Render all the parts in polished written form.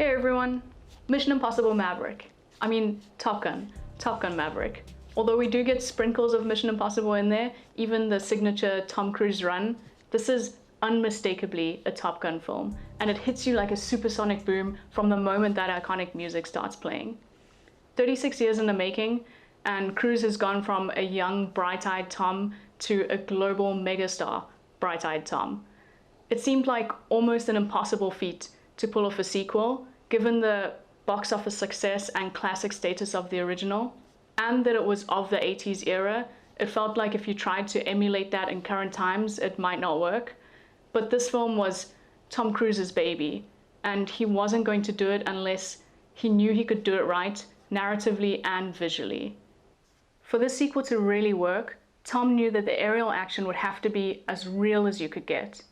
Hey everyone, Mission Impossible Maverick. I mean Top Gun Maverick. Although we do get sprinkles of Mission Impossible in there, even the signature Tom Cruise run, this is unmistakably a Top Gun film, and it hits you like a supersonic boom from the moment that iconic music starts playing. 36 years in the making, and Cruise has gone from a young, bright-eyed Tom to a global megastar, bright-eyed Tom. It seemed like almost an impossible feat to pull off a sequel, given the box office success and classic status of the original, and that it was of the 80s era. It felt like if you tried to emulate that in current times, it might not work. But this film was Tom Cruise's baby, and he wasn't going to do it unless he knew he could do it right, narratively and visually. For this sequel to really work, Tom knew that the aerial action would have to be as real as you could get.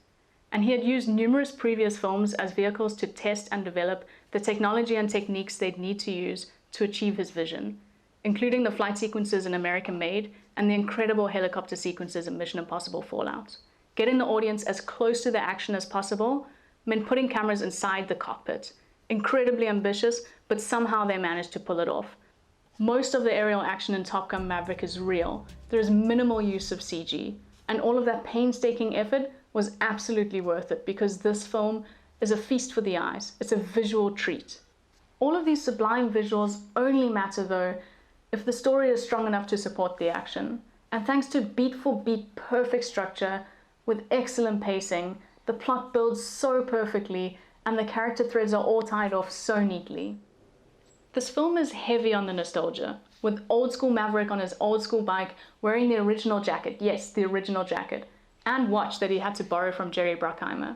And he had used numerous previous films as vehicles to test and develop the technology and techniques they'd need to use to achieve his vision, including the flight sequences in American Made and the incredible helicopter sequences in Mission Impossible Fallout. Getting the audience as close to the action as possible meant putting cameras inside the cockpit. Incredibly ambitious, but somehow they managed to pull it off. Most of the aerial action in Top Gun Maverick is real. There is minimal use of CG, and all of that painstaking effort was absolutely worth it because this film is a feast for the eyes. It's a visual treat. All of these sublime visuals only matter though if the story is strong enough to support the action. And thanks to beat for beat perfect structure with excellent pacing, the plot builds so perfectly and the character threads are all tied off so neatly. This film is heavy on the nostalgia, with old school Maverick on his old school bike wearing the original jacket, yes, the original jacket, and watch that he had to borrow from Jerry Bruckheimer.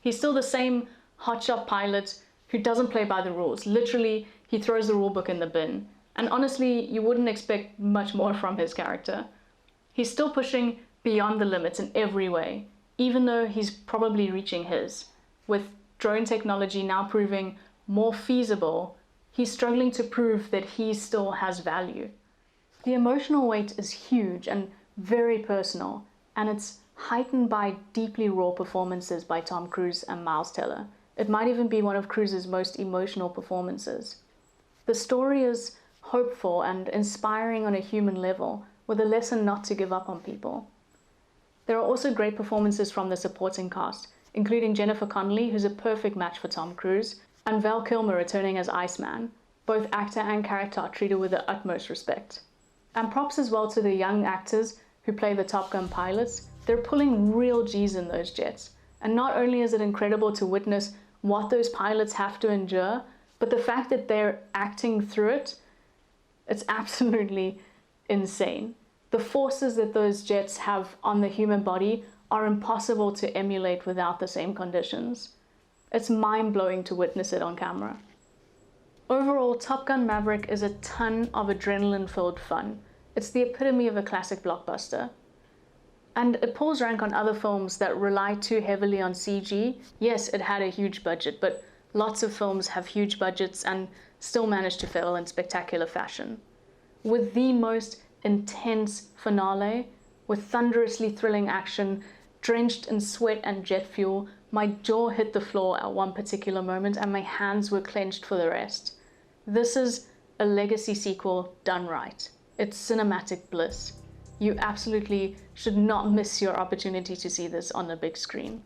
He's still the same hotshot pilot who doesn't play by the rules. Literally, he throws the rulebook in the bin. And honestly, you wouldn't expect much more from his character. He's still pushing beyond the limits in every way, even though he's probably reaching his. With drone technology now proving more feasible, he's struggling to prove that he still has value. The emotional weight is huge and very personal, and it's heightened by deeply raw performances by Tom Cruise and Miles Teller. It might even be one of Cruise's most emotional performances. The story is hopeful and inspiring on a human level, with a lesson not to give up on people. There are also great performances from the supporting cast, including Jennifer Connelly, who's a perfect match for Tom Cruise, and Val Kilmer returning as Iceman. Both actor and character are treated with the utmost respect. And props as well to the young actors who play the Top Gun pilots. They're pulling real G's in those jets. And not only is it incredible to witness what those pilots have to endure, but the fact that they're acting through it, it's absolutely insane. The forces that those jets have on the human body are impossible to emulate without the same conditions. It's mind-blowing to witness it on camera. Overall, Top Gun Maverick is a ton of adrenaline-filled fun. It's the epitome of a classic blockbuster. And it pulls rank on other films that rely too heavily on CG. Yes, it had a huge budget, but lots of films have huge budgets and still manage to fail in spectacular fashion. With the most intense finale, with thunderously thrilling action, drenched in sweat and jet fuel, my jaw hit the floor at one particular moment and my hands were clenched for the rest. This is a legacy sequel done right. It's cinematic bliss. You absolutely should not miss your opportunity to see this on the big screen.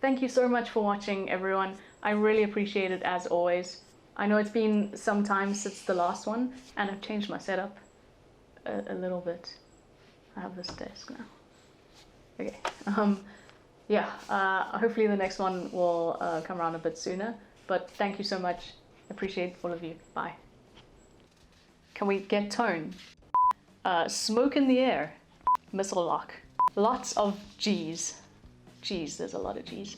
Thank you so much for watching, everyone. I really appreciate it as always. I know it's been some time since the last one, and I've changed my setup a little bit. I have this desk now. Okay. Hopefully the next one will come around a bit sooner. But thank you so much. Appreciate all of you. Bye. Can we get tone? Smoke in the air. Missile lock. Lots of G's. G's, there's a lot of G's.